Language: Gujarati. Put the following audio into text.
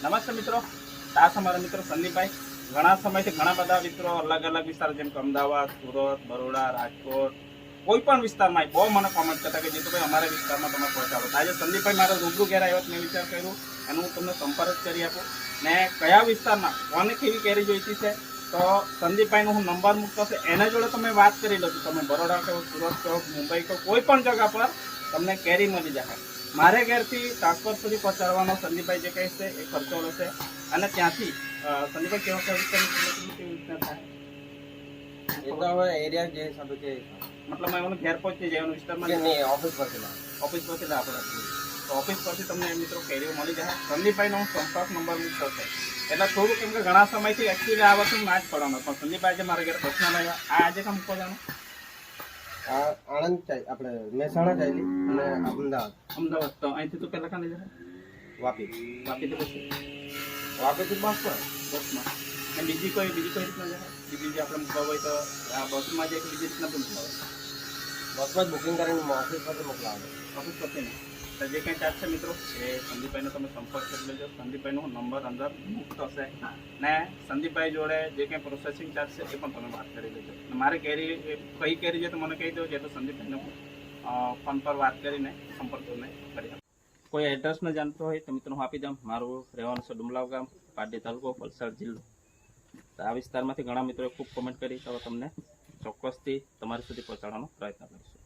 નમસ્તે મિત્રો, આ અમારા મિત્રો સંદીપભાઈ. ઘણા સમયથી ઘણા બધા મિત્રો અલગ અલગ વિસ્તાર જેમ કે અમદાવાદ, સુરત, બરોડા, રાજકોટ, કોઈ પણ વિસ્તારમાં બહુ મને કોમેન્ટ કરતા કે જીતુભાઈ અમારા વિસ્તારમાં તમે પહોંચાડો. આજે સંદીપભાઈ મારા રૂબરૂ ઘેર આવ્યો, મેં વિચાર કર્યું એનું હું તમને સંપર્ક કરી આપું ને કયા વિસ્તારમાં કોને કેવી કેરી જોઈતી છે. તો સંદીપભાઈનો હું નંબર મૂકતો છે, એના જોડે તમે વાત કરી લો છો. તમે બરોડા કહો, સુરત કહો, મુંબઈ કહો, કોઈ પણ જગ્યા પર તમને કેરી મળી જાય. મારે ઘેરથી ટ્રાન્સપોર્ટ સુધી પહોંચાડવાનો સંદીપભાઈ જે કહે છે એ ખર્ચો લેશે. અને ત્યાંથી સંદીપભાઈ કેવા કેવી રીતના થાય એ તો હવે એરિયા જે હિસાબે કે મતલબ એનું ઘેર પહોંચી જાય એનું વિસ્તારમાં નહીં ઓફિસ પરથી ઓફિસ પરથી આપણે તો ઓફિસ પરથી તમને મિત્રો કેરીઓ મળી જાય. સંદીપભાઈનો હું સંપર્ક નંબર મૂકતો છે. એટલે થોડું કેમ કે ઘણા સમયથી એકચ્યુઅલી આ વસ્તુ ના જ પડવાનો, પણ સંદીપભાઈ આજે મારા ઘેર પ્રશ્ન લાવ્યા. આ આજે કામ મૂકવા જવાનું આણંદ આપણે મહેસાણા ચાલી અને અમદાવાદ. તો અહીંથી તો પહેલાં કાં લઈ જાય વાપીથી પછી વાપીથી બસ પર બસમાં. અને બીજી કોઈ રીતના જાય બીજી જે આપણે મૂકવા હોય તો આ બસમાં જે બીજી રીતના પણ મૂકવા હોય બસમાં જ બુકિંગ કરીને ઓફિસ પરથી મોકલાવે. ઓફિસ પરથી ને તો જે કંઈ ચાર્જ છે મિત્રો એ સંદીપભાઈનો તમે સંપર્ક કરી લેજો. સંદીપભાઈનો નંબર અંદર મુક્ત હશે ને સંદીપભાઈ જોડે જે કંઈ પ્રોસેસિંગ ચાર્જ છે એ પણ તમે વાત કરી લેજો. મારે કેરી કઈ કેરી છે તો મને કહી દો, જે તો સંદીપભાઈને હું ફોન પર વાત કરીને સંપર્ક કરીને કરી આપું. કોઈ એડ્રેસ ન જાણતો હોય તો મિત્રો હું આપી દઉં. મારું રહેવાનું છે ડુમલાવ ગામ, પારડી તાલુકો, વલસાડ જિલ્લો. તો આ વિસ્તારમાંથી ઘણા મિત્રોએ ખૂબ કોમેન્ટ કરી, તો તમને ચોક્કસથી તમારી સુધી પહોંચાડવાનો પ્રયત્ન કરીશું.